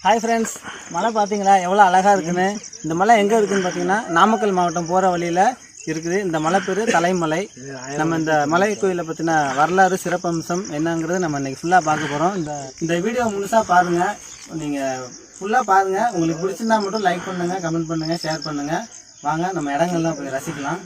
Hi friends, மலை பார்த்தீங்களா எவ்வளோ அழகாக இருக்குன்னு. இந்த மலை எங்கே இருக்குதுன்னு பார்த்தீங்கன்னா நாமக்கல் மாவட்டம் போகிற வழியில் இருக்குது. இந்த மலை பேர் தலைமலை. நம்ம இந்த மலை கோயிலை பற்றின வரலாறு சிறப்பம்சம் என்னங்கிறது நம்ம இன்றைக்கி ஃபுல்லாக பார்க்க போகிறோம். இந்த வீடியோ முழுசாக பாருங்கள். நீங்கள் ஃபுல்லாக பாருங்கள். உங்களுக்கு பிடிச்சிருந்தா மட்டும் லைக் பண்ணுங்கள், கமெண்ட் பண்ணுங்கள், ஷேர் பண்ணுங்கள். வாங்க நம்ம இடங்கள்லாம் போய் ரசிக்கலாம்.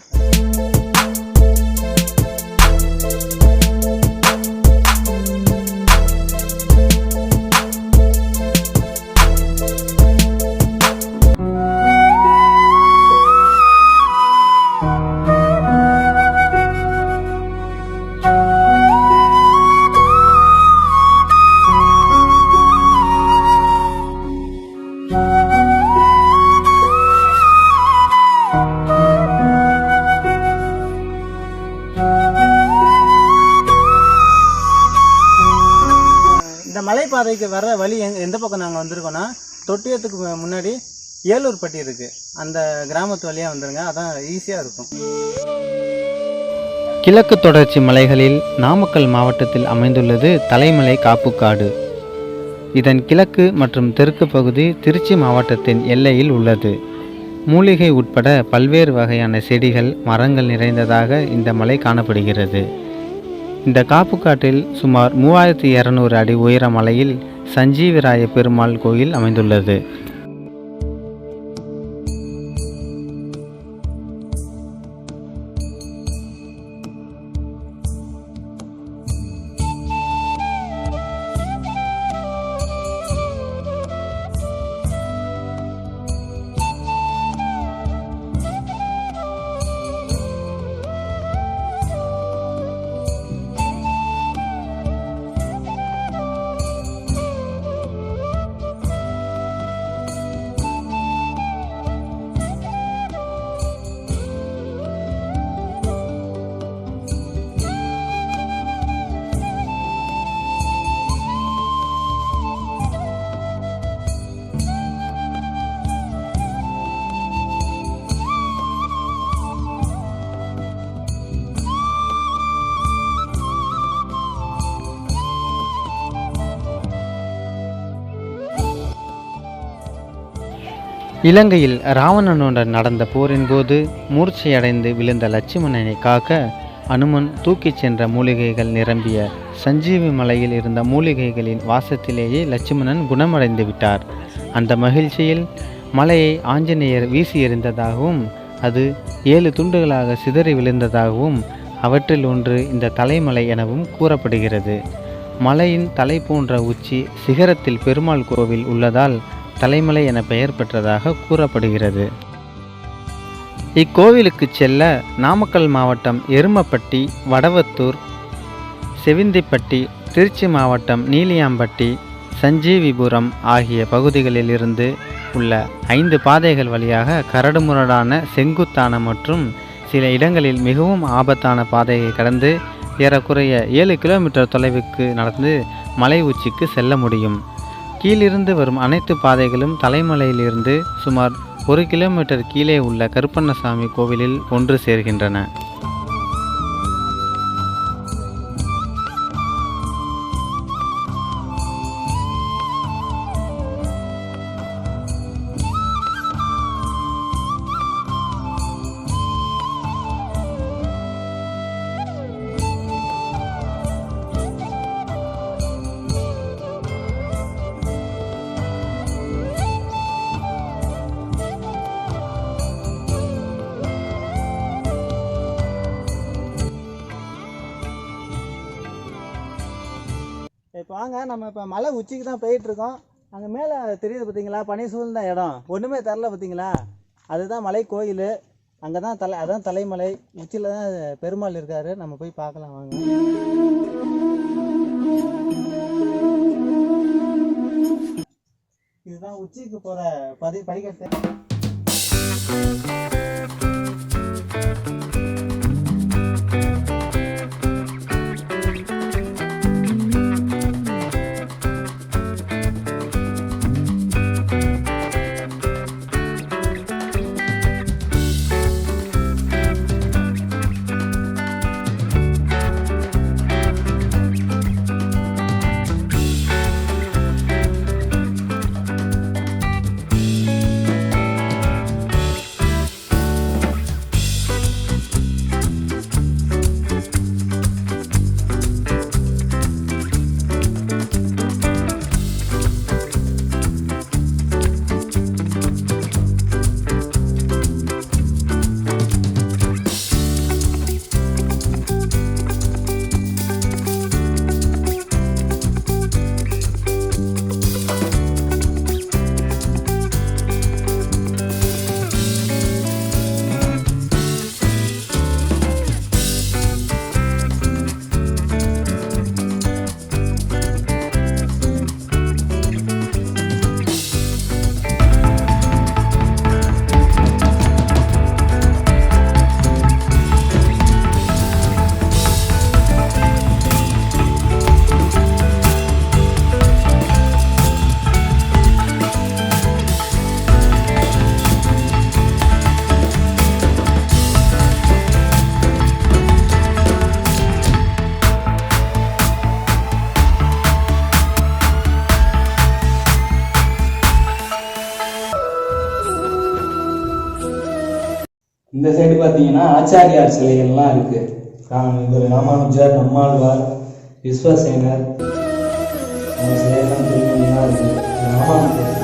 இந்த மலைப்பாதைக்கு வர வழி எந்த பக்கம் நாங்கள் வந்திருக்கோன்னா, தொட்டியத்துக்கு முன்னாடி ஏலூர்பட்டி இருக்குது. அந்த கிராமத்து வழியாக வந்துருங்க, அதான் ஈஸியாக இருக்கும். கிழக்கு தொடர்ச்சி மலைகளில் நாமக்கல் மாவட்டத்தில் அமைந்துள்ளது தலைமலை காப்புக்காடு. இதன் கிழக்கு மற்றும் தெற்கு பகுதி திருச்சி மாவட்டத்தின் எல்லையில் உள்ளது. மூலிகை உட்பட பல்வேறு வகையான செடிகள், மரங்கள் நிறைந்ததாக இந்த மலை காணப்படுகிறது. இந்த காப்புக்காட்டில் சுமார் 3200 அடி உயர மலையில் சஞ்சீவிராய பெருமாள் கோயில் அமைந்துள்ளது. இலங்கையில் ராவணனுடன் நடந்த போரின் போது மூர்ச்சையடைந்து விழுந்த லட்சுமணனை காக்க அனுமன் தூக்கிச் சென்ற மூலிகைகள் நிரம்பிய சஞ்சீவி மலையில் இருந்த மூலிகைகளின் வாசத்திலேயே லட்சுமணன் குணமடைந்து விட்டார். அந்த மகிழ்ச்சியில் மலையை ஆஞ்சநேயர் வீசி எறிந்ததாகவும் அது 7 துண்டுகளாக சிதறி விழுந்ததாகவும் அவற்றில் ஒன்று இந்த தலைமலை எனவும் கூறப்படுகிறது. மலையின் தலை போன்ற உச்சி சிகரத்தில் பெருமாள் கோவில் உள்ளதால் தலைமலை என பெயர் பெற்றதாக கூறப்படுகிறது. இக்கோவிலுக்கு செல்ல நாமக்கல் மாவட்டம் எருமப்பட்டி, வடவத்தூர், செவிந்திப்பட்டி, திருச்சி மாவட்டம் நீலியாம்பட்டி, சஞ்சீவிபுரம் ஆகிய பகுதிகளில் இருந்து உள்ள 5 பாதைகள் வழியாக கரடுமுரடான, செங்குத்தான மற்றும் சில இடங்களில் மிகவும் ஆபத்தான பாதையை கடந்து ஏறக்குறைய 7 கிலோமீட்டர் தொலைவுக்கு நடந்து மலை உச்சிக்கு செல்ல முடியும். கீழிருந்து வரும் அனைத்து பாதைகளும் தலைமலையிலிருந்து சுமார் 1 கிலோமீட்டர் கீழே உள்ள கருப்பண்ணசாமி கோவிலில் ஒன்று சேர்கின்றன. இப்போ வாங்க, நம்ம இப்போ மலை உச்சிக்கு தான் போயிட்டுருக்கோம். அங்கே மேலே தெரியுது பார்த்தீங்களா, பனி சூழ்ந்த இடம், ஒன்றுமே தரல பார்த்தீங்களா, அதுதான் மலை கோயில். அங்கே தான் அதான் தலைமலை உச்சியில் தான் பெருமாள் இருக்கார். நம்ம போய் பார்க்கலாம் வாங்க. இதுதான் உச்சிக்கு போகிற படிக்கட்டு. இந்த சைடு பார்த்தீங்கன்னா ஆச்சாரியார் சிலைகள்லாம் இருக்கு. இவர் ராமானுஜர், நம்மாழ்வார், விஸ்வசேனர் அந்த சிலையெல்லாம் திரும்பிலாம் இருக்கு. ராமானுஜர்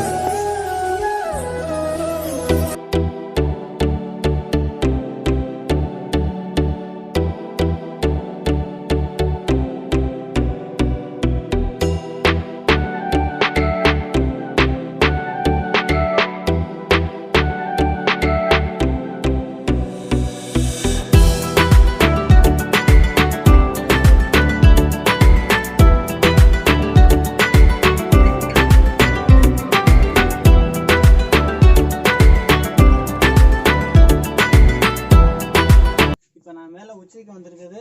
மேலே உச்சிக்கு வந்திருக்குது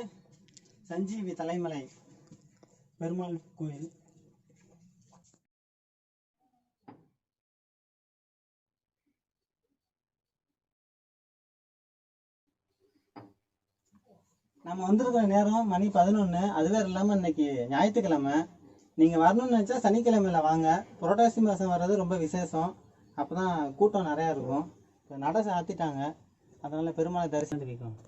சஞ்சீவி தலைமலை பெருமாள் கோயில். நம்ம வந்திருக்கிற நேரம் மணி 11. அதுவே இல்லாமல் இன்னைக்கு ஞாயிற்றுக்கிழமை. நீங்கள் வரணும்னு நினச்சா சனிக்கிழமையில் வாங்க. புரட்டாசி மாதம் வர்றது ரொம்ப விசேஷம். அப்போ தான் கூட்டம் நிறையா இருக்கும். இப்போ நடை சாத்திட்டாங்க, அதனால் பெருமாளை தரிசனம் வைக்கணும்.